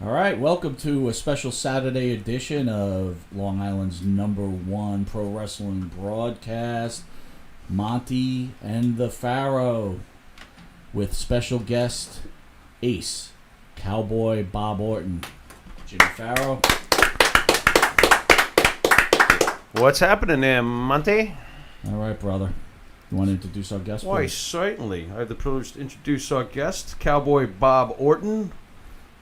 All right, welcome to a special Saturday edition of Long Island's #1 pro wrestling broadcast, Monte and the Pharaoh, with special guest Ace, Cowboy Bob Orton. Jimmy Pharaoh. What's happening there, Monte? All right, brother. You want to introduce our guest? Why, please? certainly. I have the privilege to introduce our guest, Cowboy Bob Orton.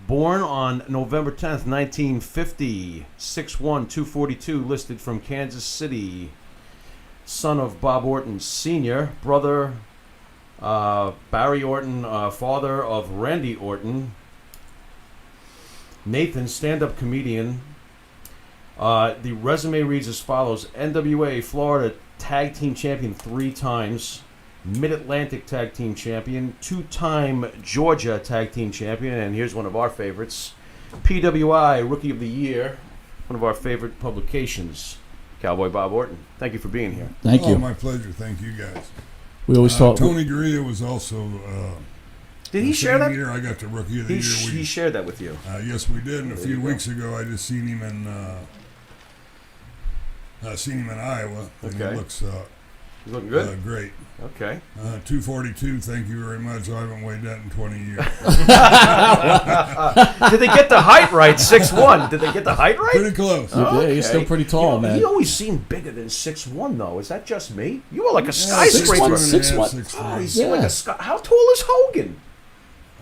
Born on November 10th, 1950, 6'1", 242, listed from Kansas City. Son of Bob Orton Sr., brother Barry Orton, father of Randy Orton. Nathan, stand-up comedian. The resume reads as follows. NWA Florida Tag Team Champion 3 times. Mid-Atlantic Tag Team Champion, 2-time Georgia Tag Team Champion, and here's one of our favorites, PWI Rookie of the Year, one of our favorite publications, Cowboy Bob Orton. Thank you for being here. Thank you. My pleasure. Thank you, guys. We always talk. Tony Gurria was also. Did he share that? Year I got the Rookie of the Year. He shared that with you. Yes, we did. And a few weeks ago, I just seen him in Iowa. And Okay. he looks He's looking good? great. Okay. 242. Thank you very much. I haven't weighed that in 20 years. Did they get the height right? 6'1". Did they get the height right? Pretty close. Yeah, you're still pretty tall, man. He always seemed bigger than 6'1", though. Is that just me? You were like a skyscraper. 6'1". Oh, he seemed like a sky. How tall is Hogan?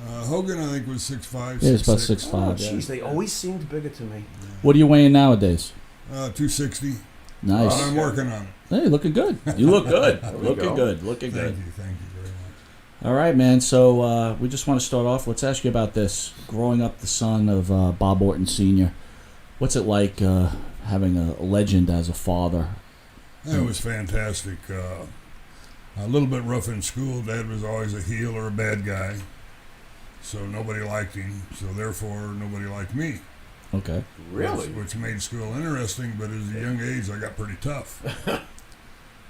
Hogan, I think, was 6'5". Yeah, it's about 6'6". 6'5". Oh, jeez, they always seemed bigger to me. What are you weighing nowadays? 260. Nice. But I'm working on it. Hey, looking good. You look good. we Looking go. good. Looking good. Thank you very much. All right, man. So we just want to start off. Let's ask you about this. Growing up the son of Bob Orton Sr., what's it like having a legend as a father? It was fantastic. A little bit rough in school. Dad was always a heel or a bad guy, so nobody liked him. So therefore, nobody liked me. Okay. Really? Which made school interesting, but at a young age, I got pretty tough.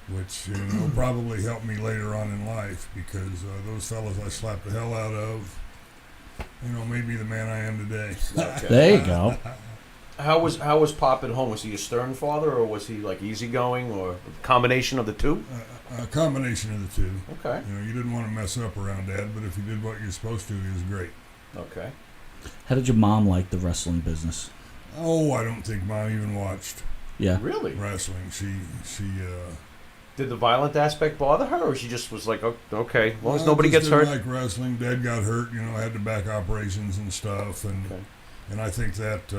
Which probably helped me later on in life, because those fellas I slapped the hell out of, made me the man I am today. Okay. There you go. How was Pop at home? Was he a stern father, or was he like easygoing, or a combination of the two? A combination of the two. Okay. You didn't want to mess up around Dad, but if you did what you're supposed to, he was great. Okay. How did your mom like the wrestling business? Oh, I don't think Mom even watched Yeah. Really? wrestling. She Did the violent aspect bother her, or she just was like, oh, okay, as long as I nobody just gets hurt? didn't like wrestling. Dad got hurt, had to back operations and stuff, and Okay. and I think that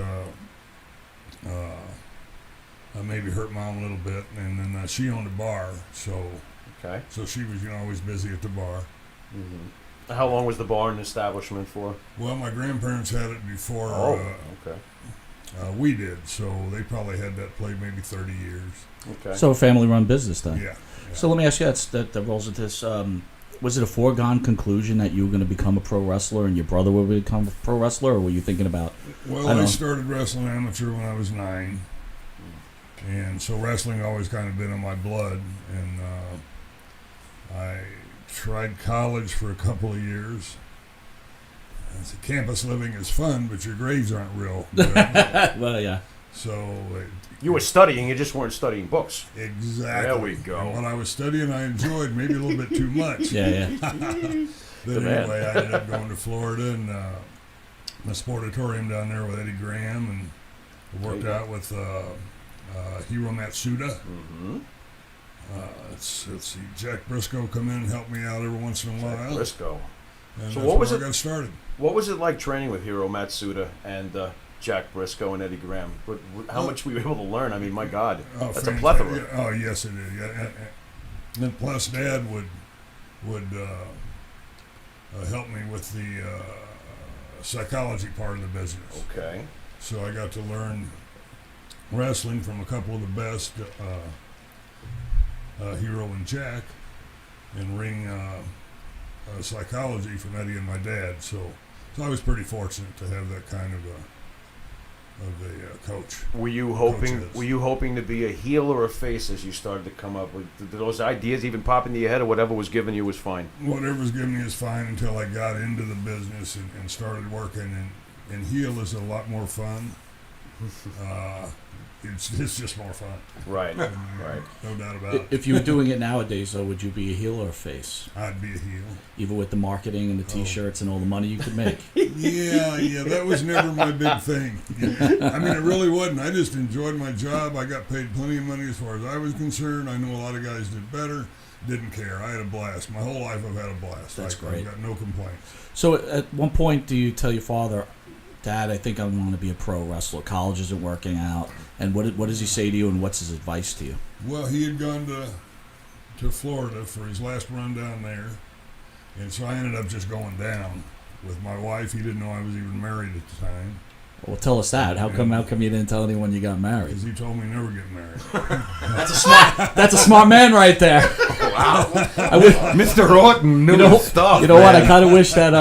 maybe hurt Mom a little bit. And then she owned a bar, so Okay. she was always busy at the bar. Mm-hmm. How long was the bar and establishment for? Well, my grandparents had it before Okay. we did, so they probably had that play maybe 30 years. Okay. So a family-run business then. Yeah. So let me ask you, that rolls into this. Was it a foregone conclusion that you were going to become a pro wrestler and your brother would become a pro wrestler, or were you thinking about? Well, I started wrestling amateur when I was 9, and so wrestling always kind of been in my blood. And I tried college for a couple of years. I said, campus living is fun, but your grades aren't real good. Well, yeah. So you were studying, you just weren't studying books. exactly. There we go. And what I was studying, I enjoyed maybe a little bit too much. Yeah. But anyway, I ended up going to Florida and the sportatorium down there with Eddie Graham, and worked out with Hiro Matsuda. Mm-hmm. Let's see, Jack Briscoe come in and help me out every once in a while. Briscoe. And So that's what was where it- I got started. What was it like training with Hiro Matsuda and Jack Briscoe and Eddie Graham? How much were you able to learn? I mean, my God, that's a plethora. Yeah, oh, yes, it is. Yeah, and then plus, Dad would help me with the psychology part of the business. Okay. So I got to learn wrestling from a couple of the best, Hero and Jack, and ring psychology from Eddie and my dad. So I was pretty fortunate to have that kind of a coach. Were you hoping? Coaches. Were you hoping to be a heel or a face as you started to come up? Did those ideas even pop into your head, or whatever was given you was fine? Whatever was given me is fine until I got into the business and started working. And and heel is a lot more fun. It's just more fun. Right. Right. No doubt about it. If you were doing it nowadays, though, would you be a heel or a face? I'd be a heel. Even with the marketing and the T-shirts and all the money you could make. Yeah, that was never my big thing. I mean, it really wasn't. I just enjoyed my job. I got paid plenty of money as far as I was concerned. I know a lot of guys did better. Didn't care. I had a blast. My whole life I've had a blast. That's great. I've got no complaints. So at one point, do you tell your father, Dad, I think I want to be a pro wrestler. College isn't working out. And what does he say to you, and what's his advice to you? Well, he had gone to Florida for his last run down there, and so I ended up just going down with my wife. He didn't know I was even married at the time. Well, tell us that. How come you didn't tell anyone you got married? Because he told me never get married. That's a smart man right there. Wow. Mr. Orton knew his stuff. You know what? I kind of wish that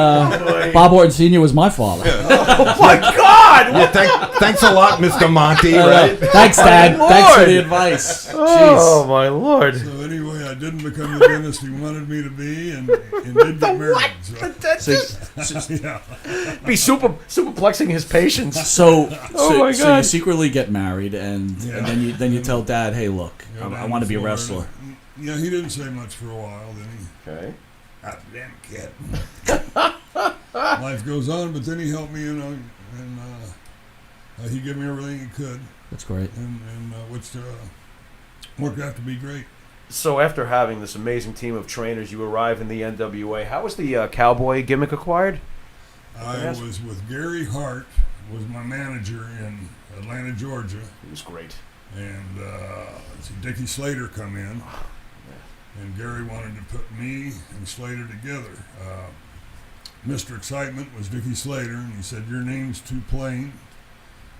Bob Orton Sr. was my father. Oh my God! Yeah, thanks a lot, Mr. Monty. Right? Thanks, Dad. Lord. Thanks for the advice. Oh my Lord! So anyway, I didn't become the dentist he wanted me to be, and did get married. So, yeah. Be superplexing his patients. So my so God. you secretly get married, and then you tell Dad, hey, look, Go I down want to be a Florida. wrestler. Yeah, he didn't say much for a while. Then he, Okay. damn kid. Life goes on, but then he helped me, and he gave me everything he could, That's great. and which worked out to be great. So after having this amazing team of trainers, you arrive in the NWA. How was the Cowboy gimmick acquired? I was with Gary Hart, was my manager in Atlanta, Georgia, He was great. and Dickie Slater come in, and Gary wanted to put me and Slater together. Mr. Excitement was Dickie Slater, and he said, your name's too plain.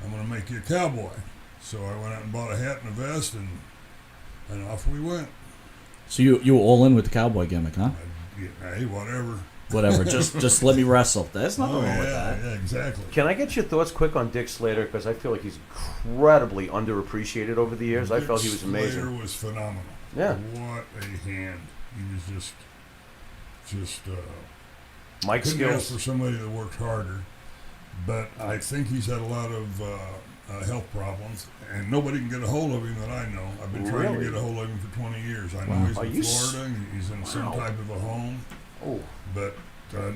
I'm going to make you a cowboy. So I went out and bought a hat and a vest, and off we went. So you were all in with the Cowboy gimmick, huh? Hey, whatever. Whatever. just let me wrestle. There's nothing wrong with that. Yeah, exactly. Can I get your thoughts quick on Dick Slater? Because I feel like he's incredibly underappreciated over the years. I felt he was amazing. Slater was phenomenal. Yeah. What a hand. He was just Mike couldn't ask skills. for somebody that worked harder. But I think he's had a lot of health problems, and nobody can get a hold of him that I know. I've been trying to Really? get a hold of him for 20 years. I know Wow. he's in Florida, and he's in some type of a home, Oh, but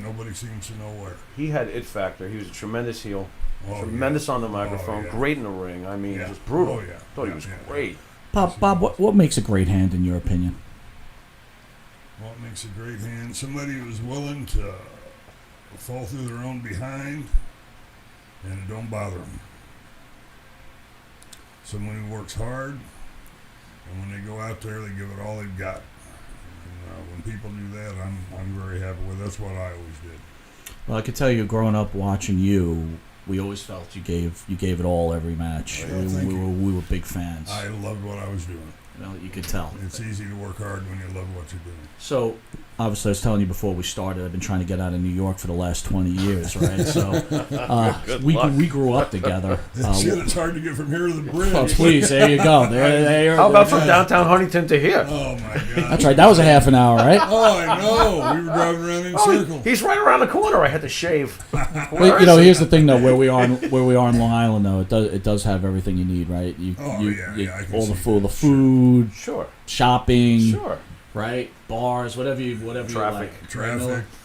nobody seems to know where. he had it factor. He was a tremendous heel. Oh, Tremendous on the microphone. yeah. Great in the ring. I mean, Yeah. just brutal. Oh, yeah. Thought he Yeah, was yeah. great. Bob, what makes a great hand in your opinion? What makes a great hand? Somebody who's willing to fall through their own behind, and it don't bother them. Someone who works hard, and when they go out there, they give it all they've got. And when people do that, I'm very happy with. That's what I always did. Well, I could tell you, growing up watching you, we always felt you gave it all every match. Well, thank you. We were big fans. I loved what I was doing. Well, you could tell. It's easy to work hard when you love what you're doing. So, obviously, I was telling you before we started, I've been trying to get out of New York for the last 20 years, right? So, we grew up together. Shit, it's hard to get from here to the bridge. Oh, please, there you go. There. How about from downtown Huntington to here? Oh my God. That's right. That was a half an hour, right? Oh, I know. We were driving around in circles. He's right around the corner. I had to shave. But, you know, here's the thing, though. Where we are in Long Island, though, it does have everything you need, right? I can all the see food, that. the food, Sure. shopping, Sure. right? Bars, whatever you Traffic. like.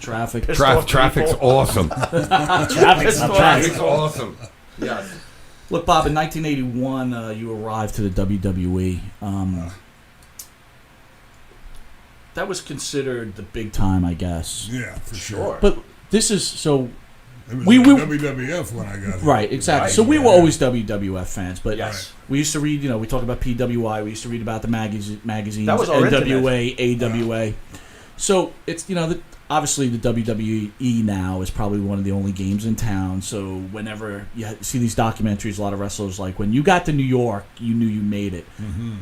Traffic. Traffic's awesome. Traffic's not Traffic's bad. awesome. Yes. Look, Bob, in 1981, you arrived to the WWE. That was considered the big time, I guess. Yeah, for Sure. sure. But this is so. It was We- like WWF when I got here. Right, exactly. Right. So we were always WWF fans, but Yes. we used to read, we talk about PWI, we used to read about the magazines, That was our NWA, AWA. So it's, obviously the WWE now is probably one of the only games in town. So whenever you see these documentaries, a lot of wrestlers, like when you got to New York, you knew you made it. Mm-hmm.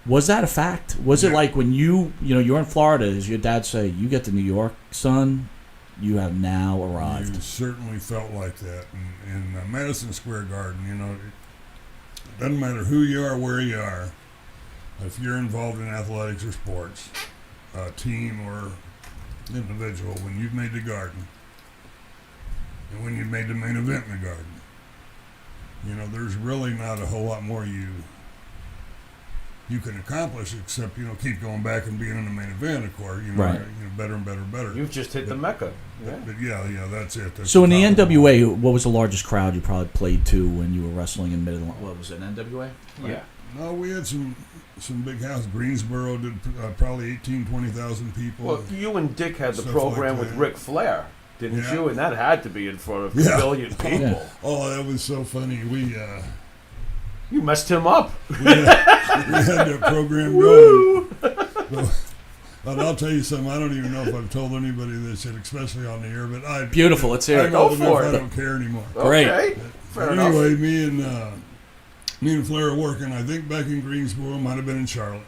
Was that a fact? Was it Yeah. like when you're in Florida, does your dad say, you get to New York, son, you have now arrived? You certainly felt like that. In Madison Square Garden, it doesn't matter who you are, where you are. If you're involved in athletics or sports, team or individual, when you've made the Garden, and when you made the main event in the Garden. You know, there's really not a whole lot more you can accomplish except, you know, keep going back and being in the main event, of course. You know, Right. you know, better and better and better. You've just hit the Mecca. Yeah. But yeah, that's it. That's So in the top of NWA, what was the largest crowd you probably played to when you were wrestling in Mid-Atlantic? What was it, NWA? Yeah. No, we had some big house. Greensboro did probably 20,000 people. Well, you and Dick had the Stuff program like with that. Ric Flair, didn't Yeah. you? And that had to be in front of Yeah. a billion people. Yeah. Oh, that was so funny. You messed him up. We had that program going. But I'll tell you something. I don't even know if I've told anybody this yet, especially on the air. But Beautiful. Let's hear I it. know Go enough, for it. I don't care anymore. Great. Okay. Fair enough. Anyway, me and Flair are working. I think back in Greensboro, might have been in Charlotte,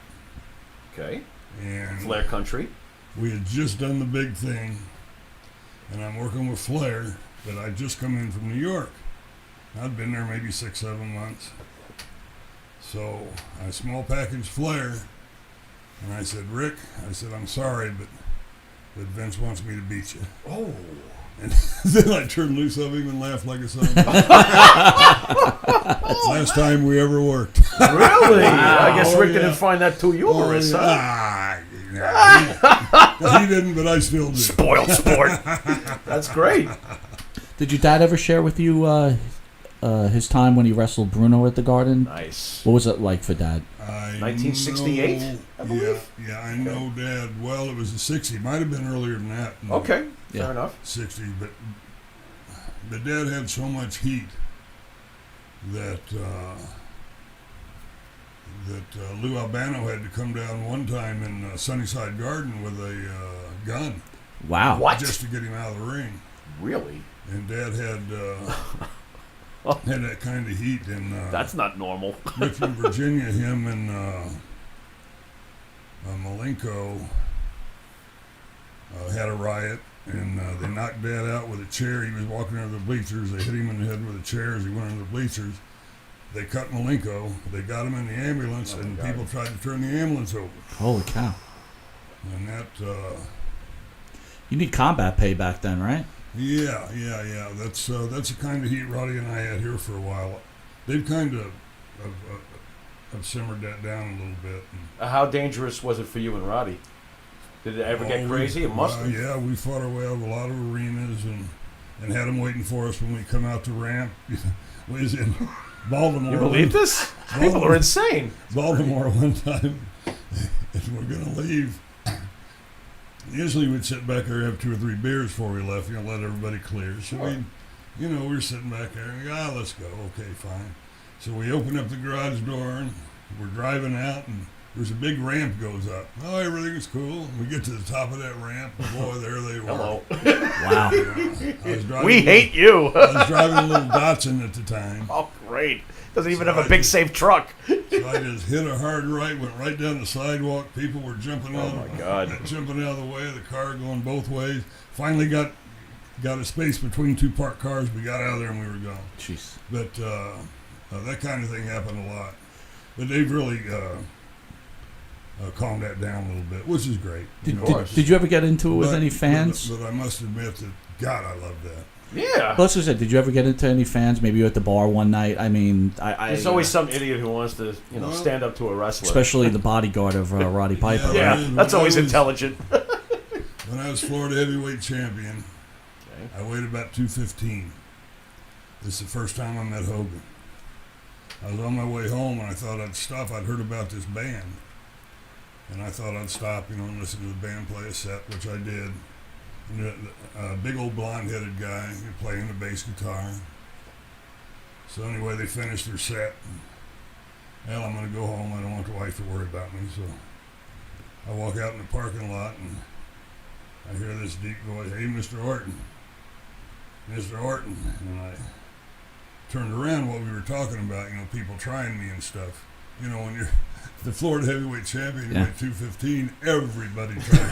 Okay. and Flair country. we had just done the big thing, and I'm working with Flair. But I'd just come in from New York. I'd been there maybe 6-7 months. So I small packaged Flair, and I said, Rick, I said, I'm sorry, but Vince wants me to beat you. Oh. And then I turned loose of him and laughed like a son. Last time we ever worked. Really? I guess Oh, Rick yeah. didn't find that too humorous, huh? He didn't, but I still did. Spoiled sport. That's great. Did your dad ever share with you his time when he wrestled Bruno at the Garden? Nice. What was it like for Dad? 1968, I believe? Yeah, I know Dad. Well, it was the 60s. Might have been earlier than that. Okay. Yeah. Fair enough. 60s, but Dad had so much heat that Lou Albano had to come down one time in Sunnyside Garden with a gun Wow. What? just to get him out of the ring. Really? And Dad had that kind of heat. And That's not normal. Richmond, Virginia, him and Malenko had a riot, and they knocked Dad out with a chair. He was walking under the bleachers. They hit him in the head with a chair as he went under the bleachers. They cut Malenko. They got him in the ambulance, and God. people tried to turn the ambulance over. Holy cow. And that, You need combat pay back then, right? yeah. That's the kind of heat Roddy and I had here for a while. They've kind of simmered that down a little bit. And, How dangerous was it for you and Roddy? Did it ever get crazy? It must have. Yeah, we fought our way out of a lot of arenas and had them waiting for us when we come out the ramp. We was in Baltimore. You believe this? People are insane. Baltimore one time, and we're going to leave. Usually we'd sit back there and have 2 or 3 beers before we left, let everybody clear. So we were sitting back there and we go, let's go. Okay, fine. So we open up the garage door and we're driving out, and there's a big ramp goes up. Oh, everything is cool. We get to the top of that ramp, and boy, there they were. Hello. Wow. I was driving We hate you. I was driving a little Datsun at the time. Oh, great. Doesn't even So have a I big, just- safe truck. So I just hit a hard right, went right down the sidewalk. People were jumping Oh, out. my God. Jumping out of the way. The car going both ways. Finally got a space between 2 parked cars. We got out of there and we were gone. Jeez. But that kind of thing happened a lot. But they've really calmed that down a little bit, which is great. Did you ever get into it with But- any fans? But I must admit that, God, I love that. Yeah. Well, that's what I said. Did you ever get into any fans? Maybe you were at the bar one night. I mean, There's always some idiot who wants to, Well, stand up to a wrestler. especially the bodyguard of Roddy Piper. Yeah. Right? Yeah, that's When I always was- intelligent. When I was Florida heavyweight champion, Okay. I weighed about 215. This is the first time I met Hogan. I was on my way home and I thought I'd stop. I'd heard about this band. And I thought I'd stop, and listen to the band play a set, which I did. And a big old blonde-headed guy playing the bass guitar. So anyway, they finished their set. Well, I'm going to go home. I don't want the wife to worry about me. So I walk out in the parking lot and I hear this deep voice, "Hey, Mr. Orton. Mr. Orton." And I turned around what we were talking about, people trying me and stuff. When you're the Florida heavyweight champion, you Yeah. weigh 215, everybody trying.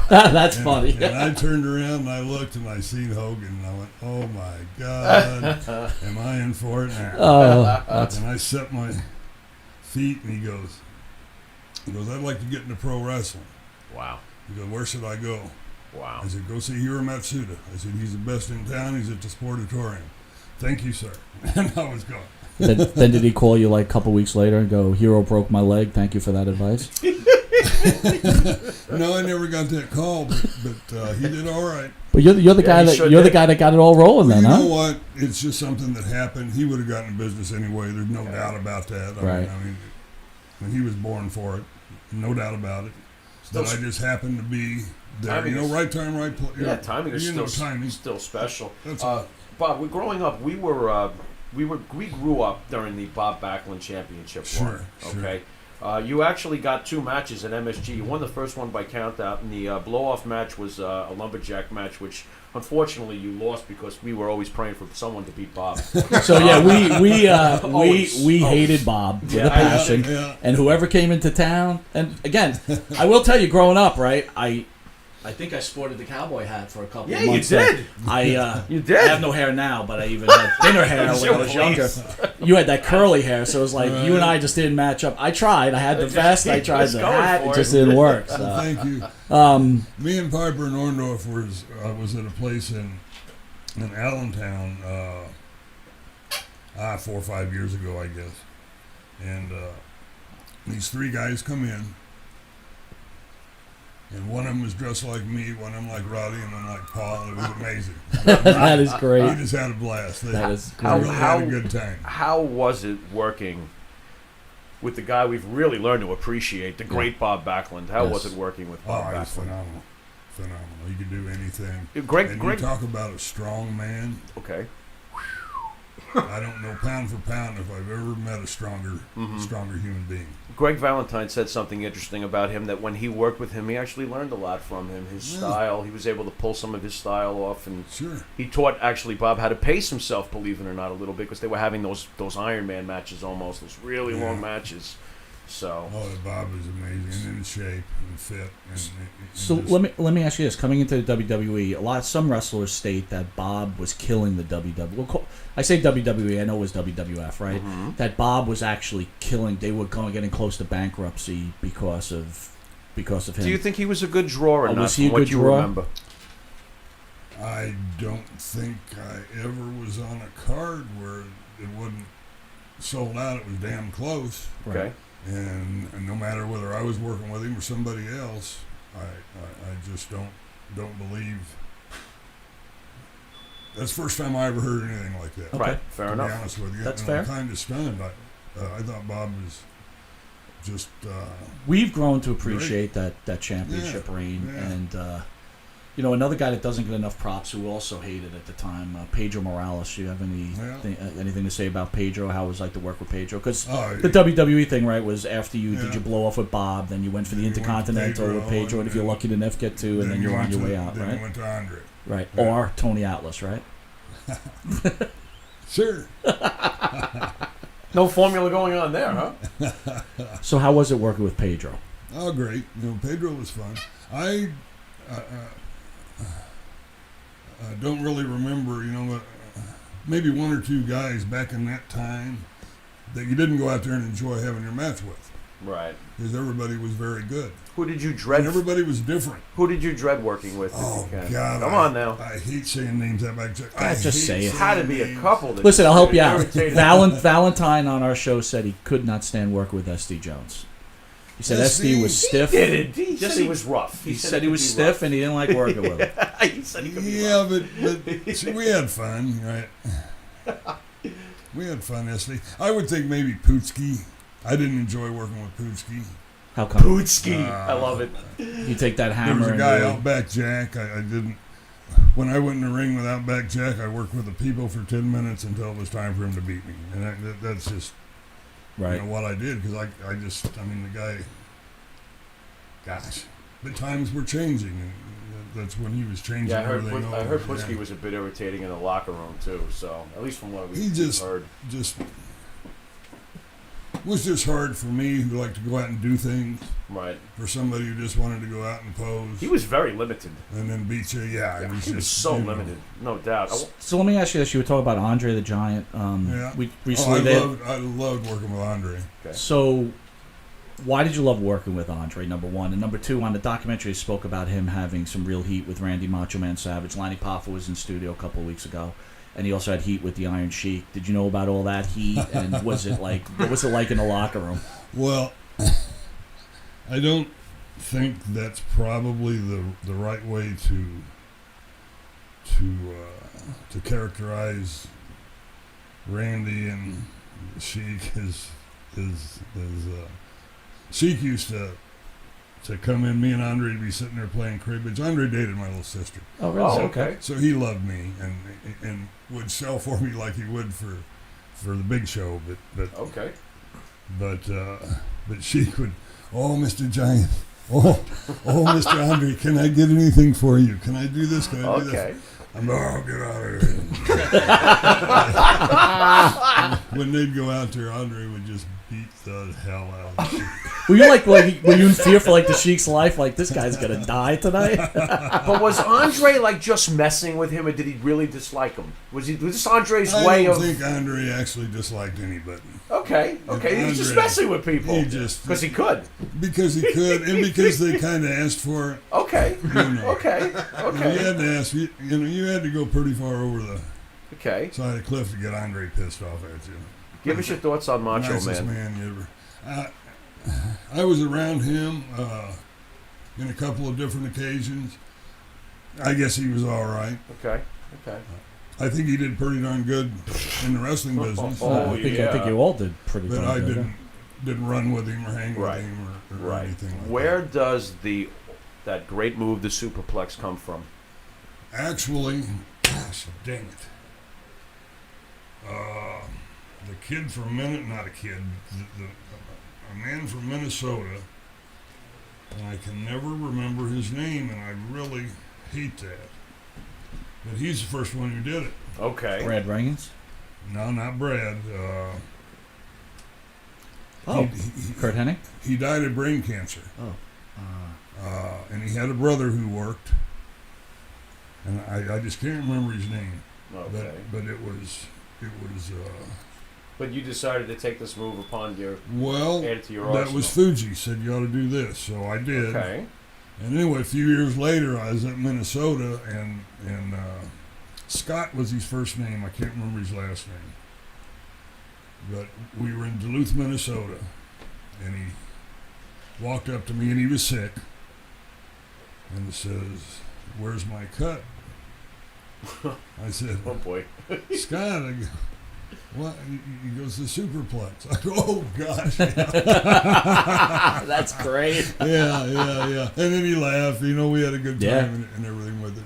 That's funny. And I turned around and I looked and I seen Hogan and I went, "Oh my God, am I in for it now?" Oh, And I set my feet and he goes, "I'd like to get into pro wrestling." Wow. He goes, "Where should I go?" Wow. I said, go see Hiro Matsuda. I said, he's the best in town. He's at the Sportatorium. Thank you, sir. And I was gone. Then did he call you like a couple weeks later and go, Hero broke my leg, thank you for that advice? No, I never got that call, but he did all right. But you're the guy that got it all rolling Well, then, you huh? know what? It's just something that happened. He would have gotten in business anyway. There's no doubt about that. Right. I mean, when he was born for it, no doubt about it. But I just happened to be there. Right time, right place. Yeah, timing is still special. That's Bob, growing up, we grew up during the Bob Backlund Championship run. Okay. You actually got 2 matches at MSG. You won the first one by countout, and the blow-off match was a lumberjack match, which unfortunately you lost because we were always praying for someone to beat Bob. So yeah, we hated Bob with a passion, and whoever came into town. And again, I will tell you, growing up, right, I think I sported the cowboy hat for a couple of months. Yeah, you did. You did. I have no hair now, but I even had thinner hair when I was younger. You had that curly hair, so it was like you and I just didn't match up. I tried. I had the vest. I tried the hat. It just didn't work. So. Thank you. Me and Piper and Orndorff was at a place in Allentown 4 or 5 years ago, I guess. And these 3 guys come in. And one of them was dressed like me, one of them like Roddy, and one like Paul. It was amazing. That is great. We just had a blast. That is we really had a good time. How was it working with the guy we've really learned to appreciate, the great Bob Backlund? How was it working with Bob Backlund? He was phenomenal. He could do anything. Greg, you talk about a strong man. Okay. I don't know pound for pound if I've ever met a stronger human being. Greg Valentine said something interesting about him, that when he worked with him, he actually learned a lot from him. His style, he was able to pull some of his style off, and he taught actually Bob how to pace himself, believe it or not, a little bit, because they were having those Iron Man matches almost, those really long matches. So. Bob is amazing and in shape and fit. So let me ask you this: coming into the WWE, some wrestlers state that Bob was killing the WWE. Well, I say WWE, I know it was WWF, right? Mm-hmm. That Bob was actually killing. They were getting close to bankruptcy because of him. Do you think he was a good draw or not? Was he a good draw? Remember? I don't think I ever was on a card where it wasn't sold out. It was damn close. Okay. And no matter whether I was working with him or somebody else, I just don't believe. That's the first time I ever heard anything like that. Okay. Right, fair enough. To be honest with you, that's fair. I'm kind of stunned. I thought Bob was just. We've grown to appreciate that championship reign, and another guy that doesn't get enough props, who also hated at the time, Pedro Morales. Do you have anything to say about Pedro? How it was like to work with Pedro? Because the WWE thing, right, was after did you blow off with Bob, then you went for the Intercontinental with Pedro, and if you're lucky to get to, and then you're on your way out, right? Then you went to Andre. Right, or Tony Atlas, right? Sure. No formula going on there, huh? So how was it working with Pedro? Oh, great. Pedro was fun. I don't really remember, maybe 1 or 2 guys back in that time that you didn't go out there and enjoy having your match with. Right. Because everybody was very good. Who did you dread? And everybody was different. Who did you dread working with? Oh, God. Come on now. I hate saying names that back. Just say it. Had to be a couple. Listen, I'll help you out. Valentine on our show said he could not stand working with SD Jones. He said SD was stiff. He did it. He said he was rough. He said he was stiff and he didn't like working with him. He said he could be rough. but see, we had fun, right? We had fun, SD. I would think maybe Pootsky. I didn't enjoy working with Pootsky. How come? Pootsky. I love it. You take that hammer. There was a guy, Outback Jack. I didn't. When I went in the ring with Outback Jack, I worked with the people for 10 minutes until it was time for him to beat me. And that's just what I did, because the guy, gosh, the times were changing. And that's when he was changing everything over. I heard Pootsky was a bit irritating in the locker room, too. So, at least from what we heard. It was just hard for me, who like to go out and do things. Right. For somebody who just wanted to go out and pose. He was very limited. And then beat you. Yeah, he was so limited. No doubt. So let me ask you this. You were talking about Andre the Giant. We recently I loved working with Andre. Okay. So why did you love working with Andre, number one? And number two, on the documentary, you spoke about him having some real heat with Randy Macho Man Savage. Lanny Poffo was in studio a couple of weeks ago. And he also had heat with the Iron Sheik. Did you know about all that heat? And what was it like in the locker room? Well, I don't think that's probably the right way to characterize Randy and Sheik. Sheik used to come in. Me and Andre would be sitting there playing cribbage. Andre dated my little sister. Oh, really? Oh, okay. So he loved me and would sell for me like he would for the big show. But Okay. But Sheik would, oh, Mr. Giant, oh, Mr. Andre, can I get anything for you? Can I do this? Can I do Okay. this? I'm, oh, get out of here. When they'd go out there, Andre would just beat the hell out of Sheik. Were you in fear for like the Sheik's life? Like, this guy's gonna die tonight? But was Andre like just messing with him, or did he really dislike him? Was this Andre's way I of? don't think Andre actually disliked anybody. Okay. He was just Andre, messing with people. Because he could. Because he could, and because they kind of asked for it. Okay. You know. Okay. You had to ask. You had to go pretty far over the Okay. side of the cliff to get Andre pissed off at you. Give us your thoughts on Macho Nicest Man. man you ever. I was around him in a couple of different occasions. I guess he was all right. Okay. I think he did pretty darn good in the wrestling business. Oh, I think you all did pretty good. But I didn't run with him or hang Right. with him or Right. anything like Where that. does that great move, the superplex, come from? Actually, gosh dang it. The kid from not a kid, a man from Minnesota, and I can never remember his name, and I really hate that. But he's the first one who did it. Okay. Brad Rangans? No, not Brad. Kurt Hennig? He died of brain cancer. Oh. And he had a brother who worked, and I just can't remember his name. Okay. But it was. But you decided to take this move upon your Well, add it to your that arsenal. was Fuji said you ought to do this, so I did. Okay. And anyway, a few years later, I was at Minnesota, and Scott was his first name. I can't remember his last name. But we were in Duluth, Minnesota, and he walked up to me, and he was sick, and he says, "Where's my cut?" I said, Oh boy. "Scott," I go, "what?" He goes, "The superplex." I go, "Oh gosh." That's great. Yeah. And then he laughed. We had a good time and everything with it.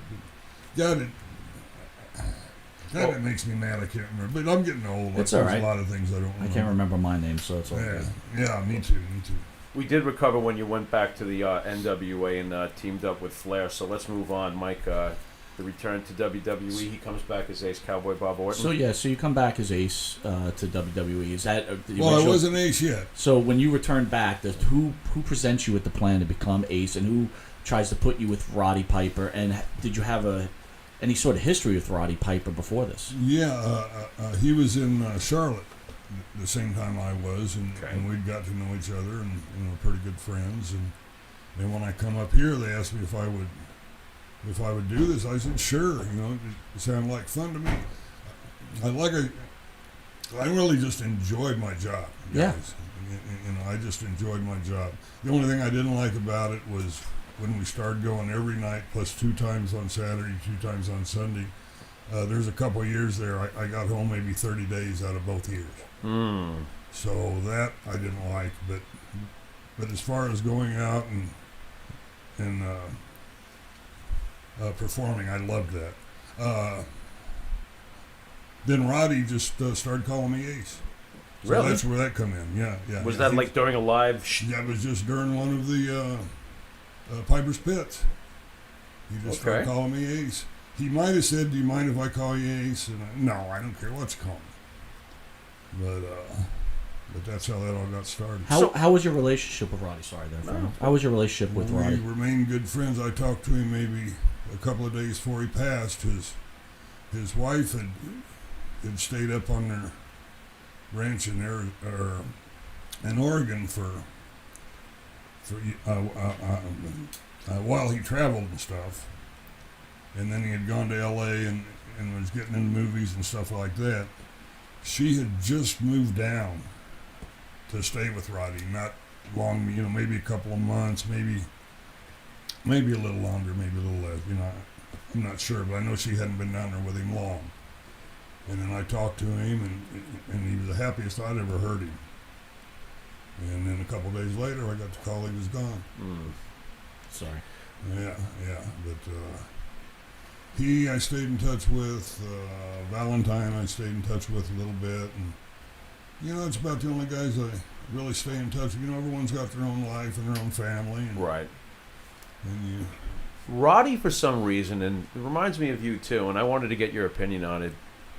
God, it makes me mad. I can't remember. But I'm getting old. It's There's all right. a lot of things I don't remember. I can't remember my name, so it's all good. Yeah, me too. We did recover when you went back to the NWA and teamed up with Flair. So let's move on, Mike. The return to WWE. He comes back as Ace Cowboy Bob Orton. So you come back as Ace to WWE. Is that the Well, I original- wasn't Ace yet. So when you return back, who presents you with the plan to become Ace, and who tries to put you with Roddy Piper? And did you have any sort of history with Roddy Piper before this? Yeah, he was in Charlotte the same time I was, Okay. and we'd got to know each other, and pretty good friends. And then when I come up here, they asked me if I would do this. I said sure. It sounded like fun to me. I really just enjoyed my job. Yeah. Guys. I just enjoyed my job. The only thing I didn't like about it was when we started going every night, plus 2 times on Saturday, 2 times on Sunday. There's a couple of years there. I got home maybe 30 days out of both years. So that I didn't like. But as far as going out and performing, I loved that. Then Roddy just started calling me Ace. So Really? that's where that come in. Yeah. Was that like during a live? That was just during one of the Piper's Pits. He just started calling me Ace. He might have said, "Do you mind if I call you Ace?" And no, I don't care what you call me. But that's how that all got started. How was your relationship with Roddy? Sorry there, Frank. How was your relationship with Roddy? We remained good friends. I talked to him maybe a couple of days before he passed. His wife had stayed up on their ranch in Oregon for while he traveled and stuff, and then he had gone to L.A. and was getting into movies and stuff like that. She had just moved down to stay with Roddy, not long, maybe a couple of months, maybe a little longer, maybe a little less. I'm not sure, but I know she hadn't been down there with him long. And then I talked to him, and he was the happiest I'd ever heard him. And then a couple of days later, I got the call he was gone. Sorry. Yeah, but I stayed in touch with. Valentine I stayed in touch with a little bit, and it's about the only guys I really stay in touch with. Everyone's got their own life and their own family. And, Right. And Roddy, for some reason, and it reminds me of you too, and I wanted to get your opinion on it.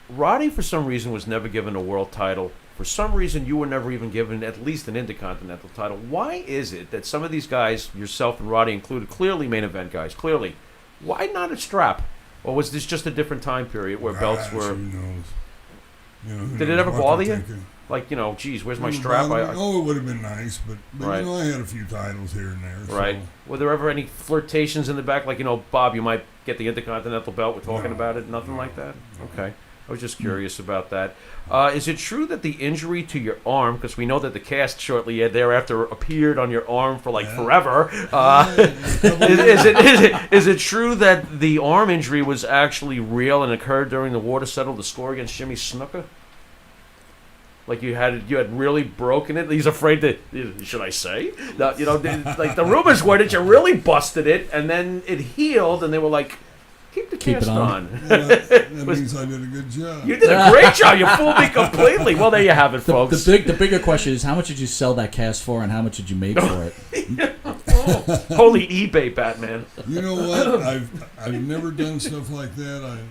Roddy, for some reason, was never given a world title. For some reason, you were never even given at least an intercontinental title. Why is it that some of these guys, yourself and Roddy included, clearly main event guys, clearly, why not a strap? Or was this just a different time period where belts were... Who knows? Who Did it knows ever what bother they're you? thinking. Like, geez, where's my Wouldn't strap? bother me. It would have been nice, but Right. I had a few titles here and there. Right. So. Were there ever any flirtations in the back? Like, Bob, you might get the Intercontinental belt. We're talking No, about it. Nothing no, like that? no. Okay. I was just curious about that. Is it true that the injury to your arm, because we know that the cast shortly thereafter appeared on your arm for forever, is it true that the arm injury was actually real and occurred during the war to settle the score against Jimmy Snuka? Like you had really broken it. He's afraid to. Should I say? Like the rumors were that you really busted it, and then it healed, and they were like, "Keep the cast on." That means I did a good job. You did a great job. You fooled me completely. Well, there you have it, folks. The bigger question is, how much did you sell that cast for, and how much did you make for it? Holy eBay, Batman. You know what? I've never done stuff like that. I'm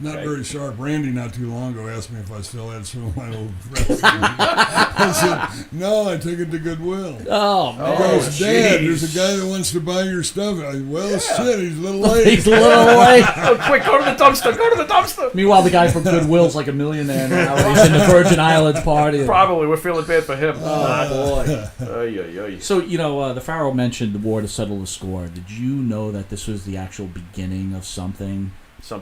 not very sharp. Randy, not too long ago, asked me if I still had some of my old wrestling. I said, no, I took it to Goodwill. Oh, man. He goes, Dad, jeez. there's a guy that wants to buy your stuff. Shit, he's a little late. He's a little away. Oh, quick, go to the dumpster. Go to the dumpster. Meanwhile, the guy from Goodwill's like a millionaire now. He's in the Virgin Islands party. Probably. We're feeling bad for him. Oh, boy. Ay. So, the Pharaoh mentioned the war to settle the score. Did you know that this was the actual beginning of something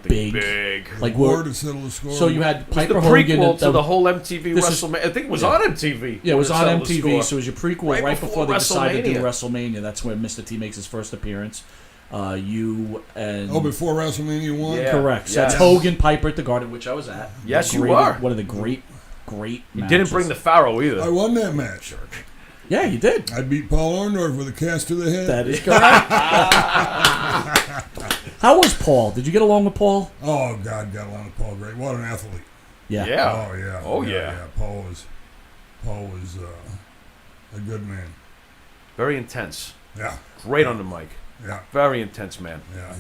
big? Like war to settle the score. So you had It was Piper the Hogan. prequel to the whole MTV this is- WrestleMania. I think it was on MTV. Yeah, it was to on settle the MTV, score. so it was your prequel right before they decided to do WrestleMania. That's where Mr. T makes his first appearance. You and... before WrestleMania 1? Yeah. Correct. So Yes. that's Hogan, Piper at the Garden, which I was at. Yes, you were. One of the great You matches. didn't bring the Pharaoh either. I won that match. Yeah, you did. I beat Paul Orndorff with a cast to the head. That is correct. How was Paul? Did you get along with Paul? Oh, God, got along with Paul great. What an athlete. Yeah. Yeah. Oh, yeah. Oh, yeah. yeah. Paul was a good man. Very intense. Yeah. Great on the mic. Yeah. Very intense man. Yeah.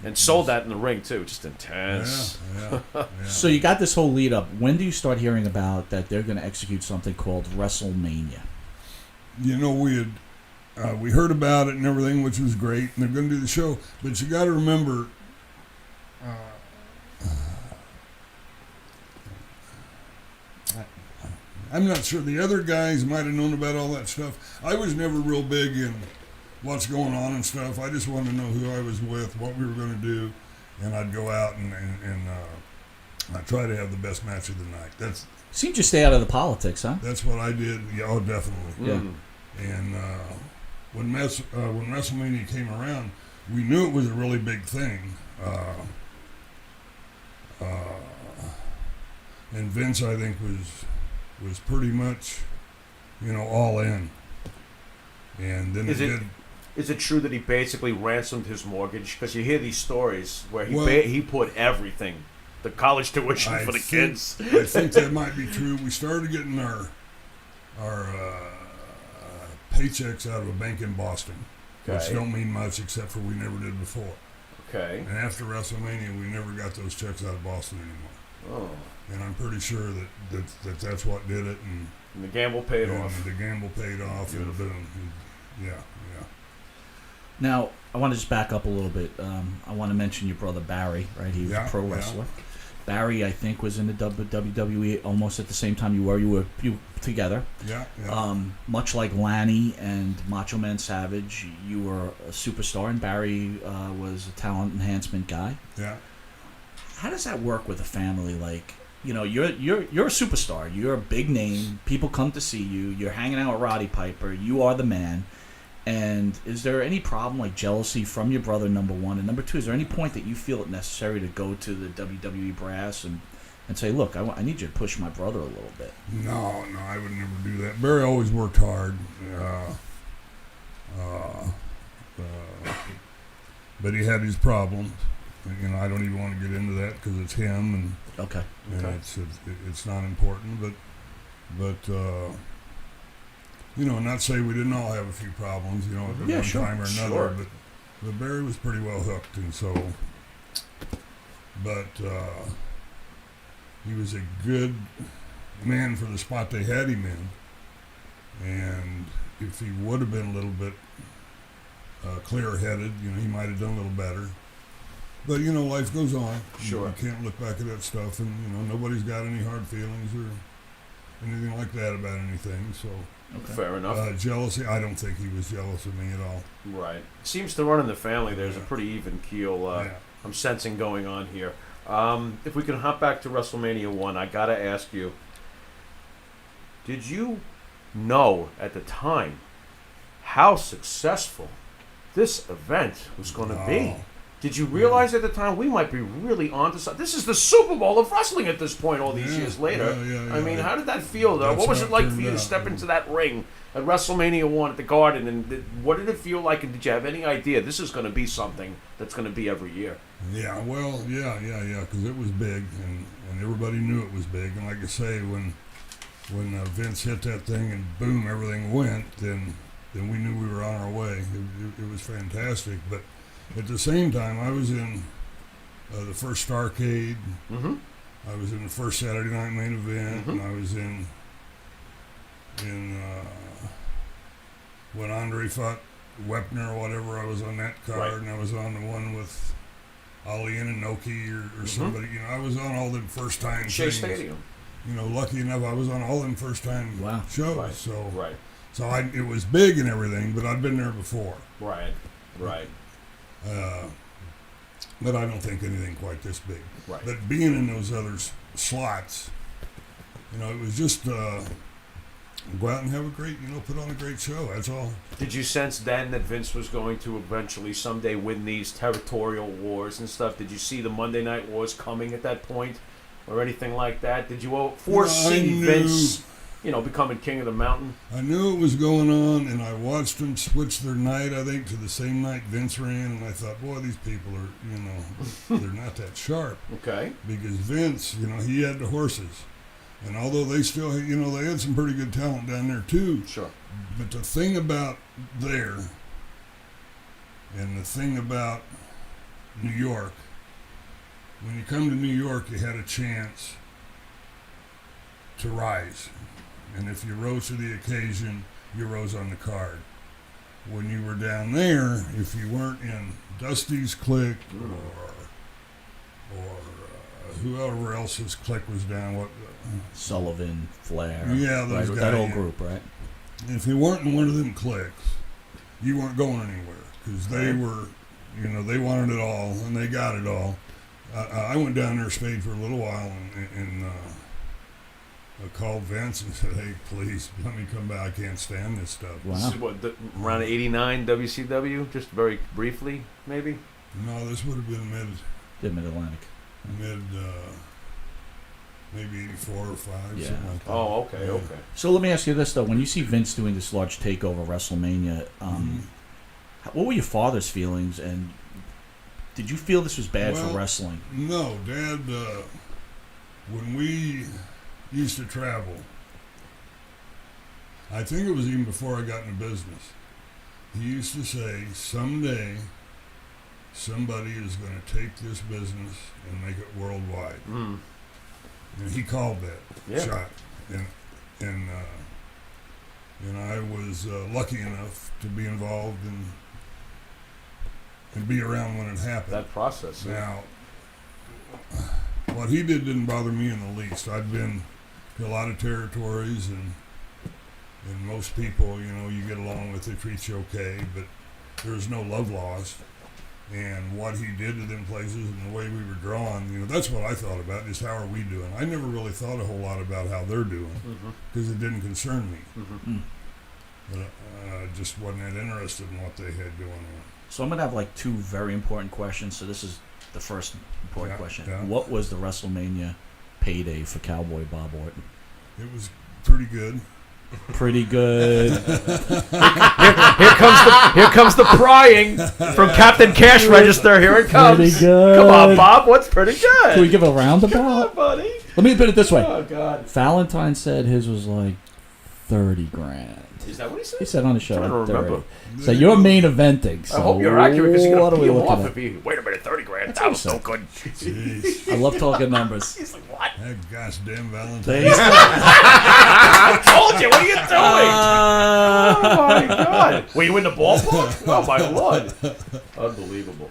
And sold that in the ring, too. Just intense. Yeah. So you got this whole lead up. When do you start hearing about that they're going to execute something called WrestleMania? We heard about it and everything, which was great, and they're going to do the show. But you got to remember, I'm not sure. The other guys might have known about all that stuff. I was never real big in what's going on and stuff. I just wanted to know who I was with, what we were going to do, and I'd go out and I'd try to have the best match of the night. Seemed you stay out of the politics, huh? That's what I did. Yeah, oh, definitely. Yeah. And when WrestleMania came around, we knew it was a really big thing. And Vince, I think, was pretty much, all in. And then Is it true that he basically ransomed his mortgage? Because you hear these stories where he put everything, the college tuition for the kids. I think that might be true. We started getting our paychecks out of a bank in Boston, which don't mean much except for we never did before. Okay. And after WrestleMania, we never got those checks out of Boston anymore. Oh. And I'm pretty sure that's what did it. And the gamble paid and off. The gamble paid off. Beautiful. And boom. Yeah. Now, I want to just back up a little bit. I want to mention your brother Barry, right? He was a pro wrestler. Barry, I think, was in the WWE almost at the same time you were. You together. Yeah. Much like Lanny and Macho Man Savage, you were a superstar, and Barry was a talent enhancement guy. Yeah. How does that work with a family? Like, you know, you're a superstar. You're a big name. People come to see you. You're hanging out with Roddy Piper. You are the man. And is there any problem, like jealousy from your brother, number one? And number two, is there any point that you feel it necessary to go to the WWE brass and say, look, I need you to push my brother a little bit? No, I would never do that. Barry always worked hard. But he had his problems. You know, I don't even want to get into that because it's him, and Okay. it's not important. But you know, not say we didn't all have a few problems, you know, at one time or another. Sure. But Barry was pretty well hooked, and so. But he was a good man for the spot they had him in, and if he would have been a little bit clear-headed, you know, he might have done a little better. But you know, life goes on. Sure. You can't look back at that stuff, and you know, nobody's got any hard feelings or anything like that about anything. So. Okay. Fair enough. Jealousy, I don't think he was jealous of me at all. Right. Seems to run in the family. There's a pretty even keel I'm sensing going on here. If we can hop back to WrestleMania 1, I got to ask you, did you know at the time how successful this event was going to be? Did you realize at the time we might be really onto something? This is the Super Bowl of wrestling at this point, all these years later. Yeah, I mean, how did that feel, though? What was it like for you to step into that ring at WrestleMania 1 at the Garden? And what did it feel like? And did you have any idea this is going to be something that's going to be every year? Yeah, well, yeah, because it was big, and everybody knew it was big. And like I say, when Vince hit that thing and boom, everything went, then we knew we were on our way. It was fantastic, but at the same time, I was in the first Starrcade. Mm-hmm. I was in the first Saturday Night Main Event, and I was in when Andre fought Wepner or whatever. I was on that card, and I was on the one with Ali and Inoki or somebody. You know, I was on all them first time Shea things. Stadium. You know, lucky enough, I was on all them first time shows. Right. So it was big and everything, but I'd been there before. Right. But I don't think anything quite this big. Right. But being in those other slots, you know, it was just go out and have a great, you know, put on a great show. That's all. Did you sense then that Vince was going to eventually someday win these territorial wars and stuff? Did you see the Monday Night Wars coming at that point, or anything like that? Did you foresee Vince, you know, becoming king of the mountain? I knew it was going on, and I watched them switch their night, I think, to the same night Vince ran, and I thought, boy, these people are, you know, they're not that sharp. Okay. Because Vince, you know, he had the horses. And although they still, you know, they had some pretty good talent down there, too. Sure. But the thing about there, and the thing about New York, when you come to New York, you had a chance to rise. And if you rose to the occasion, you rose on the card. When you were down there, if you weren't in Dusty's clique or whoever else's clique was down, Sullivan, Flair. Yeah, those guys. That old group, right? If you weren't in one of them cliques, you weren't going anywhere because they were, you know, they wanted it all and they got it all. I went down there, stayed for a little while, and I called Vince and said, "Hey, please let me come back. I can't stand this stuff." Wow. This is what, around '89 WCW, just very briefly, maybe? No, this would have been Mid-Atlantic. Maybe 84 or 5, Yeah. something like that. Oh, okay, Yeah. okay. So let me ask you this, though. When you see Vince doing this large takeover WrestleMania, what were your father's feelings, and did you feel this was bad for wrestling? No, Dad, when we used to travel, I think it was even before I got into business, he used to say, someday somebody is going to take this business and make it worldwide. Mm. And he called that shot. And I was lucky enough to be involved and be around when it happened. That process. Now, what he didn't bother me in the least. I'd been to a lot of territories, and most people, you get along with, they treat you okay, but there's no love lost. And what he did to them places and the way we were drawn, that's what I thought about, is how are we doing? I never really thought a whole lot about how they're doing, because it didn't concern me. But just wasn't that interested in what they had going on. So I'm going to have like two very important questions. So this is the first important question. Yeah. What was the WrestleMania payday for Cowboy Bob Orton? It was pretty good. Pretty good. Here comes the prying from Captain Cash Register. Here it comes. Pretty good. Come on, Bob. What's pretty good? Can we give a Come roundabout? on, buddy. Let me put it this way. Oh God. Valentine said his was like 30 grand. Is that what he said? He said on the show. I'm trying to like 30. remember. So you're main eventing. So I hope you're accurate, because you're what going are to we peel looking off at? if he... Wait a minute, 30 grand. That's That what was he so said. good. Jeez. I love talking numbers. He's like, what? That goddamn Valentine. Thanks. I told you. What are you doing? Oh, my God. Were you in the ballpark? Oh, my Lord. Unbelievable.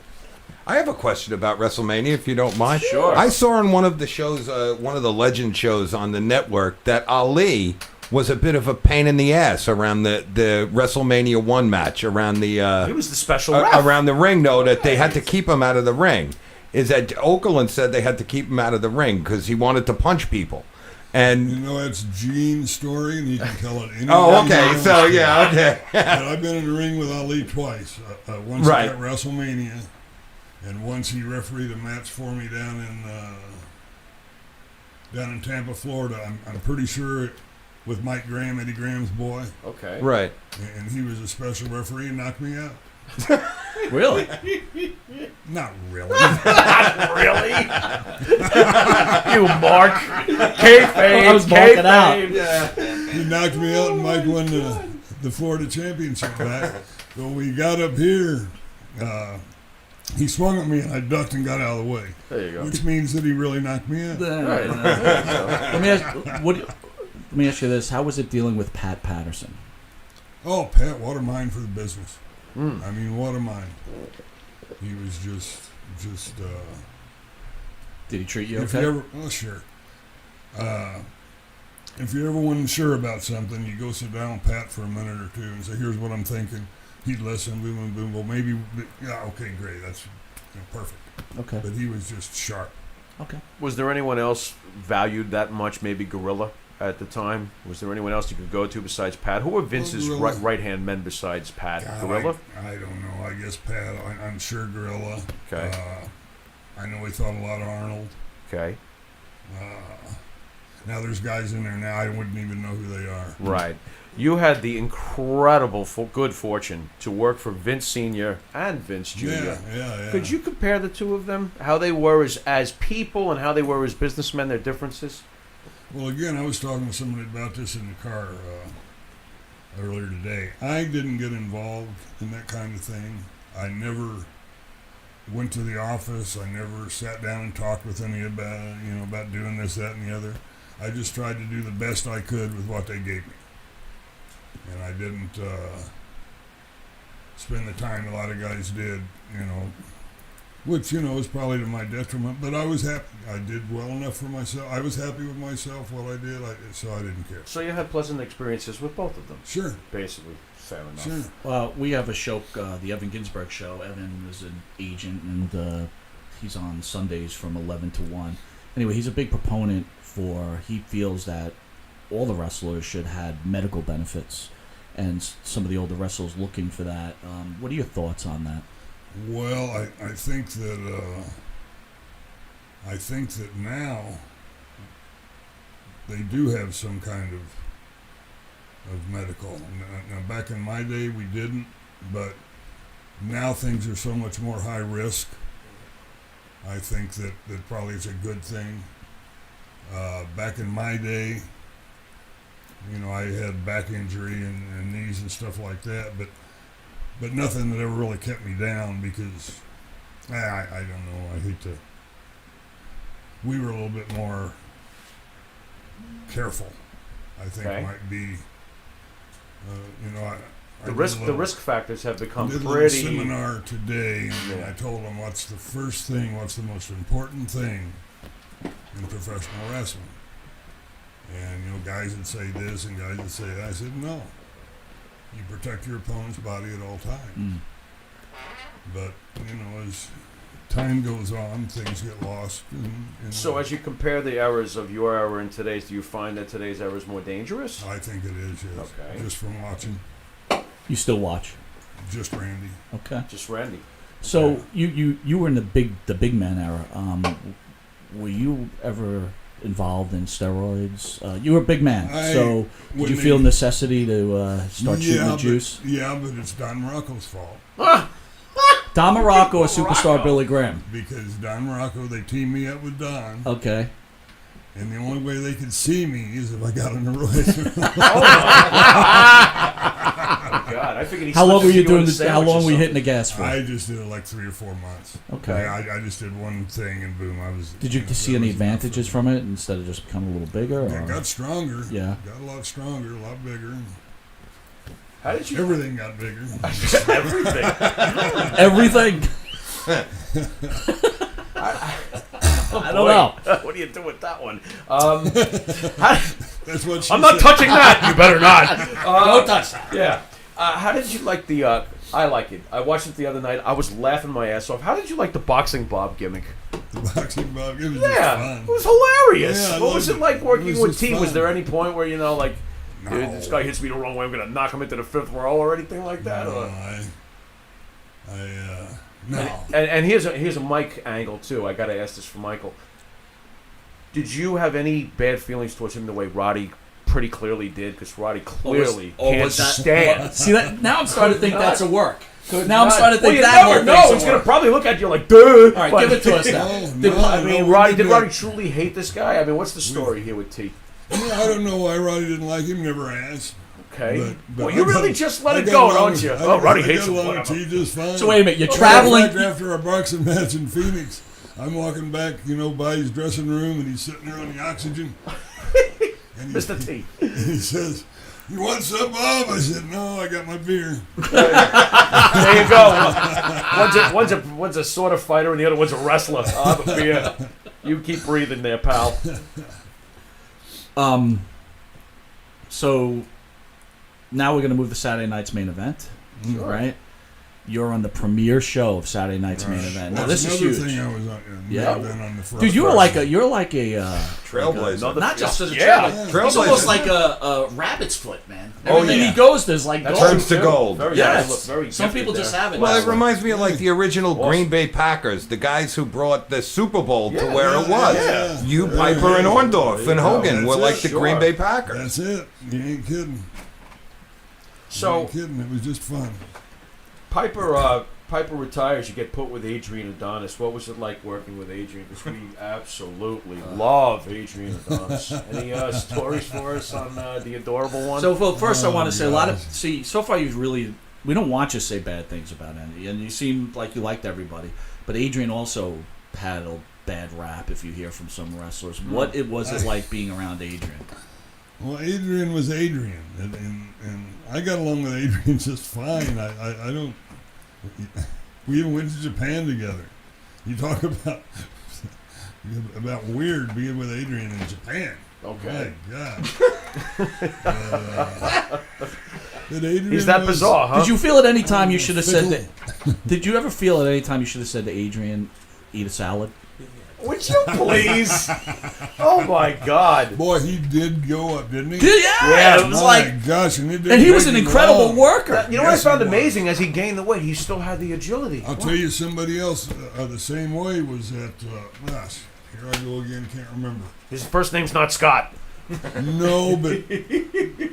I have a question about WrestleMania, if you don't mind. Sure. I saw on one of the shows, one of the legend shows on the network, that Ali was a bit of a pain in the ass around the WrestleMania 1 match, around the He was the special ref. around the ring, though, that they had to keep him out of the ring. Is that Okerlund said they had to keep him out of the ring because he wanted to punch people. And That's Gene's story, and he can tell it any oh, day he okay, wants so to. yeah, okay. But I've been in the ring with Ali twice. Once Right. at WrestleMania, and once he refereed a match for me down in Tampa, Florida. I'm pretty sure with Mike Graham, Eddie Graham's boy, Okay. Right. and he was a special referee and knocked me out. Really? Not really. Really? You mark. Kayfabe. I was marking out. Kayfabe. He knocked me out, and Mike won the Florida championship back. So we got up here. He swung at me, and I ducked and got out of the way, There you go. which means that he really knocked me out. Right. Let me ask you this: how was it dealing with Pat Patterson? Oh, Pat, what a mind for the business. Mm. I mean, what a mind. He was just. Did he treat you If okay? you ever, oh sure. If you ever wasn't sure about something, you go sit down with Pat for a minute or two and say, "Here's what I'm thinking." He'd listen, boom, boom, boom. Well, maybe, yeah, okay, great, that's perfect. Okay. But he was just sharp. Okay. Was there anyone else valued that much? Maybe Gorilla at the time. Was there anyone else you could go to besides Pat? Who were Vince's Gorilla. right-hand men besides Pat? God, Gorilla. I don't know. I guess Pat. I'm sure Gorilla. Okay. I know he thought a lot of Arnold. Okay. Now there's guys in there now I wouldn't even know who they are. Right. You had the incredible good fortune to work for Vince Sr. and Vince Jr. Yeah. Could you compare the two of them? How they were as people and how they were as businessmen, their differences? Well, again, I was talking to somebody about this in the car earlier today. I didn't get involved in that kind of thing. I never went to the office. I never sat down and talked with any about doing this, that, and the other. I just tried to do the best I could with what they gave me. And I didn't spend the time a lot of guys did, which, is probably to my detriment. But I was happy. I did well enough for myself. I was happy with myself, what I did, so I didn't care. So you had pleasant experiences with both of them. Sure. Basically. Fair enough. Sure. Well, we have a show, the Evan Ginsberg show. Evan is an agent, and he's on Sundays from 11 to 1. Anyway, he's a big proponent he feels that all the wrestlers should have medical benefits, and some of the older wrestlers looking for that. What are your thoughts on that? Well, I think that now they do have some kind of medical. Now, back in my day, we didn't, but now things are so much more high risk. I think that probably is a good thing. Back in my day, I had back injury and knees and stuff like that, but nothing that ever really kept me down because, I don't know, I hate to, we were a little bit more careful, I think might be, The risk factors have become I did a pretty. little seminar today, and I told them what's the most important thing in professional wrestling. And, you know, guys would say this and guys would say that. I said, no. You protect your opponent's body at all times. But, you know, as time goes on, things get lost. So as you compare the eras of your era and today's, do you find that today's era is more dangerous? I think it is, yes. Okay. Just from watching. You still watch? Just Randy. Okay. Just Randy. So you were in the big man era. Were you ever involved in steroids? You were a big man, so did you feel necessity to start shooting the juice? But it's Don Morocco's fault. Don Morocco or superstar Billy Graham? Because Don Morocco, they teamed me up with Don. Okay. And the only way they could see me is if I got on the road. Oh God! I figured he. How long were you doing? How long were you something. hitting the gas for? I just did it like 3 or 4 months. Okay. I just did one thing and boom, I was. Did you see any advantages from it instead of just becoming a little bigger? I got stronger. Yeah. Got a lot stronger, a lot bigger. How did you? Everything got bigger. Everything. Everything. I don't know. What do you do with that one? That's what she I'm not said. touching that. You better not. Don't touch that. Yeah. How did you like the? I like it. I watched it the other night. I was laughing my ass off. How did you like the boxing Bob gimmick? The boxing Bob, it was just fun. It was hilarious. Yeah, I what was loved it like working It was with just T? Was fun. there any point where, you know, like, No. this guy hits me the wrong way, I'm gonna knock him into the fifth row or anything like that? No, Or- no. And here's a Mike angle too. I gotta ask this for Michael. Did you have any bad feelings towards him the way Roddy pretty clearly did? Because Roddy clearly can't stand. See that? Now I'm starting to think Could that's a not. work. Now I'm starting to think you that never whole know. thing's a He's gonna work. probably look at you like, duh. All right, But- give it to us now. I mean, Roddy did Roddy truly hate this guy? I mean, what's the story here with T? I don't know why Roddy didn't like him. Never asked. Okay. But Well, you I really got- just let I it got go, along don't with- you? I Oh, Roddy got hates him. along with Whatever. T just fine. So wait a minute, you're Matter of traveling. fact, after our boxing match in Phoenix, I'm walking back, by his dressing room, and he's sitting there on the oxygen. And Mr. T. And he says, "You want some, Bob?" I said, "No, I got my beer." There you go. One's a sort of fighter, and the other one's a wrestler. I'll have a beer. You keep breathing there, pal. So now we're gonna move to Saturday night's main event, Sure. right? You're on the premiere show of Saturday night's main event. Now That's this is another huge. thing I was on. Yeah. Been on the front Dude, you're row. like a Trailblazer. not just as a Yeah. trailblazer. He's almost like a rabbit's foot, man. Oh, Everything yeah. he goes, there's like That's gold. Turns to gold. Very Yes. nice. Very Some gifted people just there. have it. Well, that it way. reminds me of like the original Awesome. Green Bay Packers, the guys who brought the Super Bowl to Yeah, where it was. yeah. You, Piper, and Orndorff and Hogan That's were it, like the sure. Green Bay Packers. That's it. You ain't kidding. You So ain't kidding. It was just fun. Piper retires. You get put with Adrian Adonis. What was it like working with Adrian? Because we absolutely love Adrian Adonis. Any stories for us on the adorable one? So well, first, I Oh, want to say a lot of God. so far we don't want you to say bad things about Andy, and you seem like you liked everybody, but Adrian also had a bad rap. If you hear from some wrestlers, what was it like being around Adrian? Well, Adrian was Adrian, and I got along with Adrian just fine. I don't. We even went to Japan together. You talk about weird being with Adrian in Japan. Okay. My God. But Adrian He's that was- bizarre, huh? Did you feel at any time you should have said fickle. that? Did you ever feel at any time you should have said to Adrian, "Eat a salad"? Would you please? Oh my God! Boy, he did go up, didn't he? Yeah, it was My like, gosh, and it did and he was take an him incredible long. worker. You know what Yes, I found he was. amazing? As he gained the weight, he still had the agility. I'll tell you, somebody else the same way was at. Gosh, here I go again. Can't remember. His first name's not Scott. No, but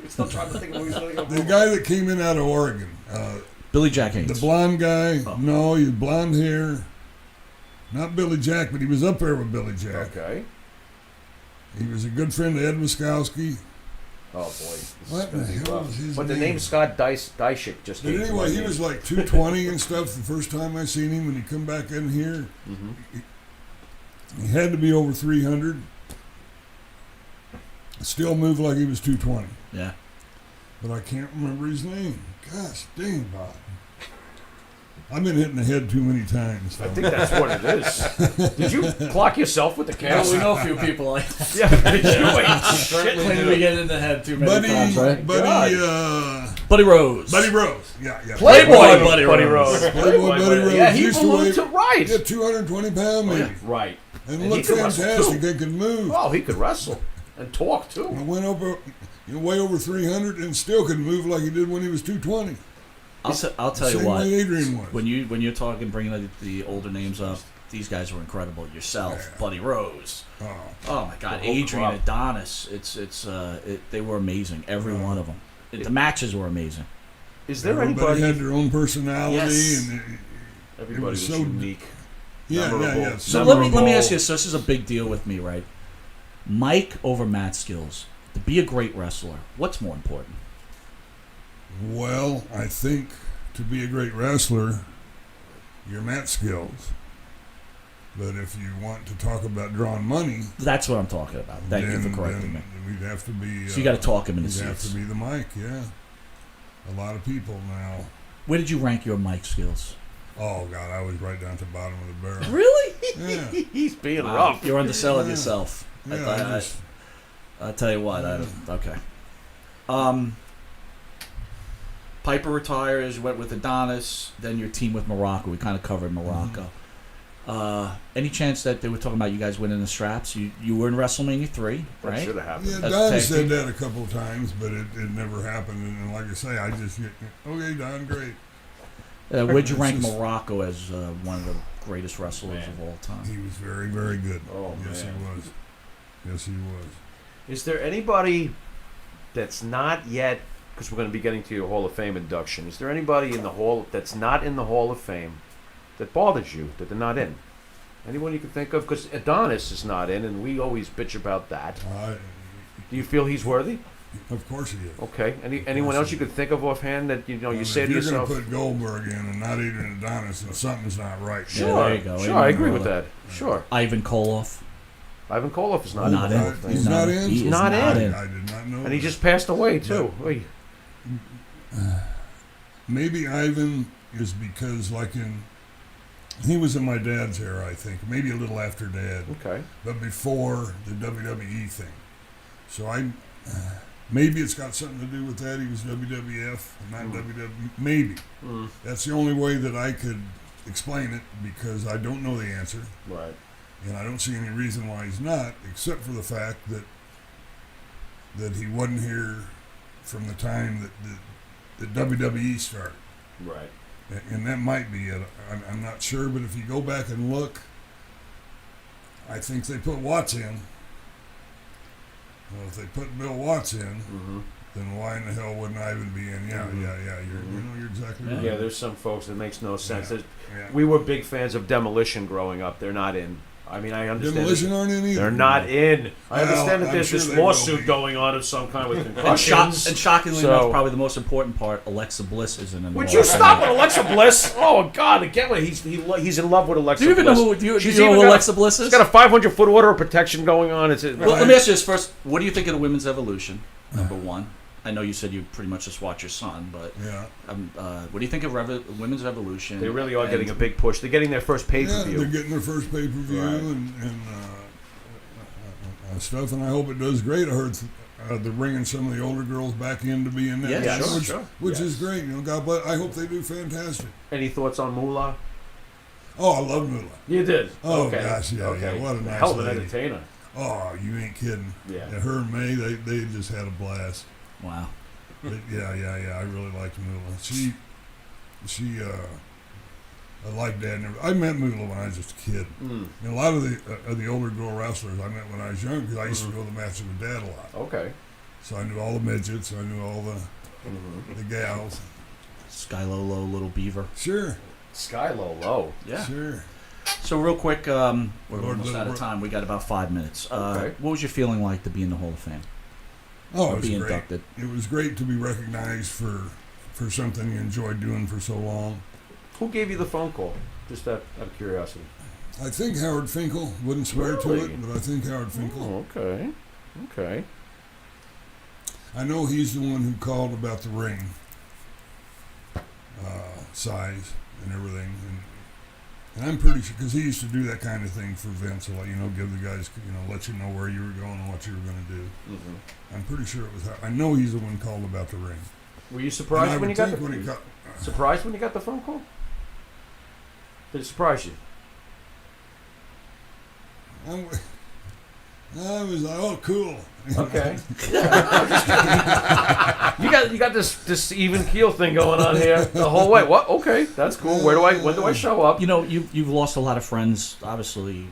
Still trying to think of who he's going to the guy that came in out of Oregon, Billy Jack the Haynes. blonde guy. Oh. No, he had blonde hair. Not Billy Jack, but he was up there with Billy Jack. Okay. He was a good friend of Ed Wiskowski. Oh boy. This What is gonna the be hell rough. was his But the name? name Scott Dyshik just But came to anyway, my he name. was like 220 and stuff the first time I seen him when he come back in here. Mhm. He had to be over 300. Still moved like he was 220. Yeah. But I can't remember his name. Gosh dang, Bob. I've been hitting the head too many times. I think that's what it is. Did you clock yourself with the Well, cast? we know a few people like that. Yeah, you ain't shit. When we get in the head too many times, right? Buddy Rose. Buddy Rose. Yeah. Playboy Buddy Rose. Playboy Buddy Rose. Yeah, he used to moved weigh to right. 220 pounds maybe. Right. And And looked he could wrestle, fantastic. too. They could move. Oh, he could wrestle and talk too. I went over, way over 300 and still could move like he did when he was 220. I'll tell you Same what. way Adrian was. When you're talking, bringing the older names up, these guys were incredible. Yourself, Yeah. Buddy Rose. Oh my God, The whole Adrian, crowd. Adonis. They were amazing. Every one of them. The matches were amazing. Is there Everybody anybody? had their own personality, Yes. and Everybody was so- unique. yeah. Memorable. So let me Memorable. ask you. So this is a big deal with me, right? Mike over Matt skills. To be a great wrestler, what's more important? Well, I think to be a great wrestler, your mat skills. But if you want to talk about drawing money, That's what I'm talking about. Thank you for correcting me. We'd have to be. So you got to talk him in the We'd have seats. to be the mic, yeah. A lot of people now. Where did you rank your mic skills? Oh God, I was right down to the bottom of the barrel. Really? Yeah, He's being Wow, rough. You're underselling Yeah. yourself. yeah. I tell you what. Okay. Piper retires. You went with Adonis. Then your team with Morocco. We kind of covered Morocco. Any chance that they were talking about you guys winning the straps? You were in WrestleMania 3, That right? should have happened. Yeah, As a Don tag said team? that a couple of times, but it never happened. And like I say, I just get, okay, Don, great. Where'd you It's rank just- Morocco as one of the greatest wrestlers Man. of all time? He was very, very good. Oh, yes, man. he was. Yes, he was. Is there anybody that's not yet? Because we're going to be getting to your Hall of Fame induction. Is there anybody in the Hall that's not in the Hall of Fame that bothers you that they're not in? Anyone you can think of? Because Adonis is not in, and we always bitch about that. Do you feel he's worthy? Of course he is. Okay. Anyone else you could think of offhand that you say if to you're yourself? going to put Goldberg in and not Adrian Adonis, then something's not right. Yeah, Sure, there you go. sure, I Even agree with more. that. Sure, Ivan Koloff. Ivan Koloff is not, Not in the in. Hall of Fame. He's not in? He is Not in. I did not know. And he that. just passed away too. Oy. Maybe Ivan is because, he was in my dad's era, I think. Maybe a little after Dad, Okay. but before the WWE thing. So maybe it's got something to do with that. He was WWF, not WWE. Maybe. Mm. That's the only way that I could explain it, because I don't know the answer. Right. And I don't see any reason why he's not, except for the fact that he wasn't here from the time that WWE started. Right. And that might be it. I'm not sure, but if you go back and look, I think they put Watts in. Well, if they put Bill Watts in, Mm-hmm. then why in the hell wouldn't Ivan be in? Yeah. You're exactly right. Yeah, there's some folks that makes no sense. Yeah. There's- Yeah. We were big fans of Demolition growing up. They're not in. I mean, I understand. Demolition aren't in either. They're not in. I Well, understand that I'm there's sure this they will lawsuit be. going on of some kind with And, concussions. shockingly So- enough, probably the most important part, Alexa Bliss isn't in the Would Hall you of Fame. stop with Alexa Bliss? Oh God! Again, he's in love with Alexa. Do you even Bliss. know who? Do you She's know even who got Alexa Bliss is? She's got a 500-foot order of protection going on. It's Well, let me ask you this first. What do you think of the women's evolution? Number one. I know you said you pretty much just watch your son, but Yeah. what do you think of women's evolution? They really are And- getting a big push. They're getting their first Yeah, they're pay-per-view. getting their first pay-per-view Right. and stuff, and I hope it does great. I heard they're bringing some of the older girls back in to be in that, Yeah, show, sure, which is Yes. great. God bless. I hope they do fantastic. Any thoughts on Moolah? Oh, I love Moolah. You did. Oh, Okay. gosh, yeah, Okay. yeah, what a nice hell of an lady. entertainer. Oh, you ain't kidding. Yeah. Her and May, they just had a blast. Wow. But yeah. I really liked Moolah. She I liked Dad. I met Moolah when I was just a kid. Mm. And a lot of the older girl wrestlers I met when I was young, because I used to go to the matches with Dad a lot. Okay. So I knew all the midgets. I knew all the gals. Sky Lolo, Little Beaver. Sure, Sky Low. Yeah. sure. So real quick, we're Lord almost out of Little- time. We got about 5 minutes. Okay. What was your feeling like to be in the Hall of Fame? Oh, Or it was be great. inducted? It was great to be recognized for something you enjoyed doing for so long. Who gave you the phone call? Just out of curiosity. I think Howard Finkel, wouldn't swear to Really? it, but I think Howard Finkel. Oh, okay. Okay. I know he's the one who called about the ring size, and everything. And I'm pretty sure, because he used to do that kind of thing for Vince, like, give the guys, let you know where you were going and what you were going to do. Mm-hmm. I'm pretty sure it was. I know he's the one called about the ring. Were you surprised when you got surprised when you got the phone call? Did it surprise you? I was like, oh, cool. Okay. you got this even keel thing going on here the whole way. What? Okay, that's cool. When do I show up? You've lost a lot of friends, obviously,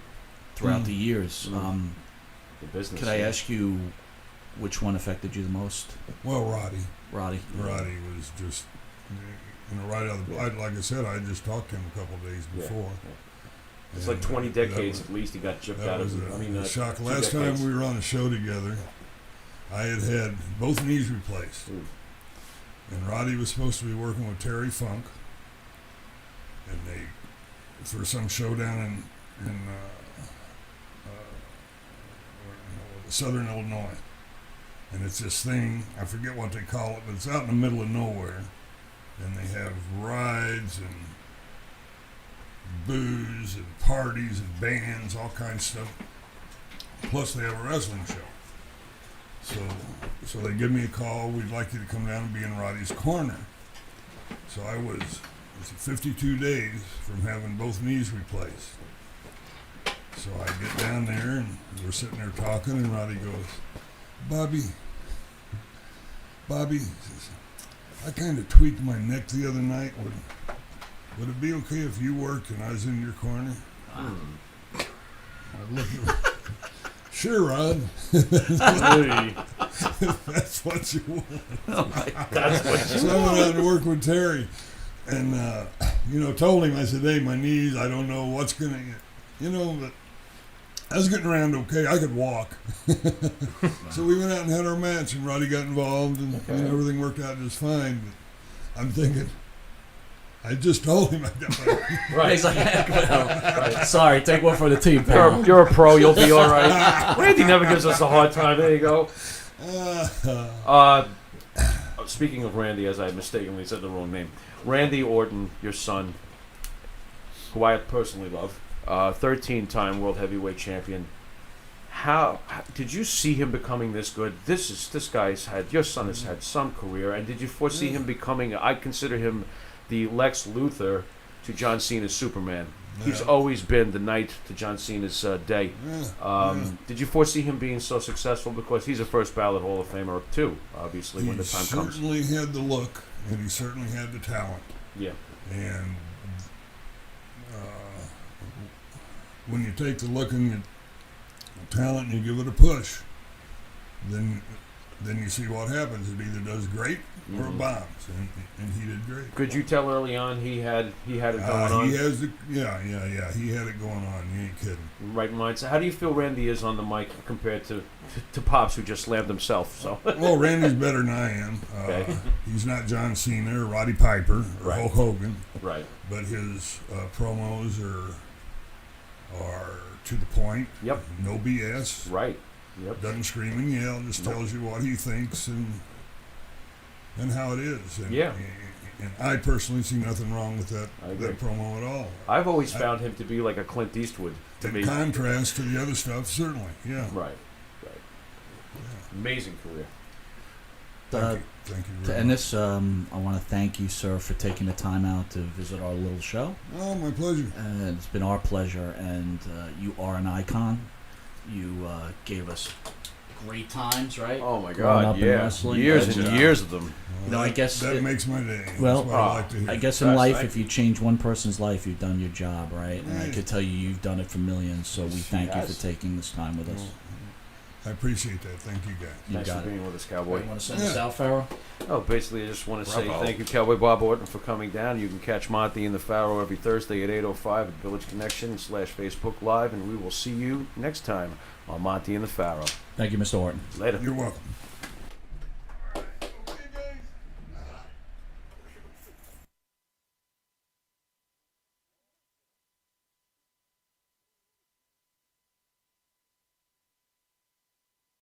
throughout the years. The business. Could I ask you which one affected you the most? Well, Roddy. Roddy was just, right out of the like I said, I just talked to him a couple of days before. Yeah. It's like 20 decades at least he got chipped out of it. That was a shock. Last time we were on a show together, I had both knees replaced. And Roddy was supposed to be working with Terry Funk. And for some showdown in Southern Illinois. And it's this thing, I forget what they call it, but it's out in the middle of nowhere. And they have rides and booze and parties and bands, all kinds of stuff. Plus they have a wrestling show. So they give me a call, we'd like you to come down and be in Roddy's corner. So I was 52 days from having both knees replaced. So I get down there and we're sitting there talking and Roddy goes, Bobby, says, I kind of tweaked my neck the other night. Would it be okay if you worked and I was in your corner? I looked at him. Sure, Rod. That's what you want. That's what you So I went out and worked with Terry. And, told him, I said, hey, my knees, I don't know what's going to, but I was getting around okay. I could walk. So we went out and had our match, and Roddy got involved, and everything worked out just fine. But I'm thinking, I just told him I got my... Right, he's like, right. Sorry, take one for the team, pal. You're a pro, you'll be all right. Randy never gives us a hard time. There you go. Speaking of Randy, as I mistakenly said the wrong name, Randy Orton, your son, who I personally love, 13-time world heavyweight champion. How did you see him becoming this good? Your son has had some career, and did you foresee him becoming? I consider him the Lex Luthor to John Cena's Superman. He's always been the knight to John Cena's day. Did you foresee him being so successful? Because he's a first ballot Hall of Famer too, obviously, when the time comes. He certainly had the look, and he certainly had the talent. Yeah. And when you take the look and the talent and you give it a push, then you see what happens. It either does great or it bombs, and he did great. Could you tell early on he had it going on? He has he had it going on. You ain't kidding. Right mindset. How do you feel Randy is on the mic compared to Pops, who just slammed himself? So well, Randy's better than I am. Okay. He's not John Cena or Roddy Piper or Hulk Hogan. Right. But his promos are to the point. Yep. No BS. Right. Yep. Doesn't scream and yell. Just tells you what he thinks and how it is. And, and I personally see nothing wrong with that promo at all. I've always found him to be like a Clint Eastwood to me. In contrast to the other stuff, certainly. Yeah. Right. Yeah. Amazing career. Thank you to end this, I want to thank you, sir, for taking the time out to visit our little show. Oh, my pleasure. It's been our pleasure, and you are an icon. You gave us great times, right? Oh my God! Yeah, years and years of them. Well, I guess that makes my day. Well, that's what I like to hear. I guess in life, if you change one person's life, you've done your job, right? And I could tell you've done it for millions. So we thank you for taking this time with us. I appreciate that. Thank you, guys. Thanks for being with us, Cowboy. You want to send us out, Pharaoh? Oh, basically, I just want to say thank you, Cowboy Bob Orton, for coming down. You can catch Monte and the Pharaoh every Thursday at 8:05 at Village Connection / Facebook Live, and we will see you next time on Monte and the Pharaoh. Thank you, Mr. Orton. Later. You're welcome.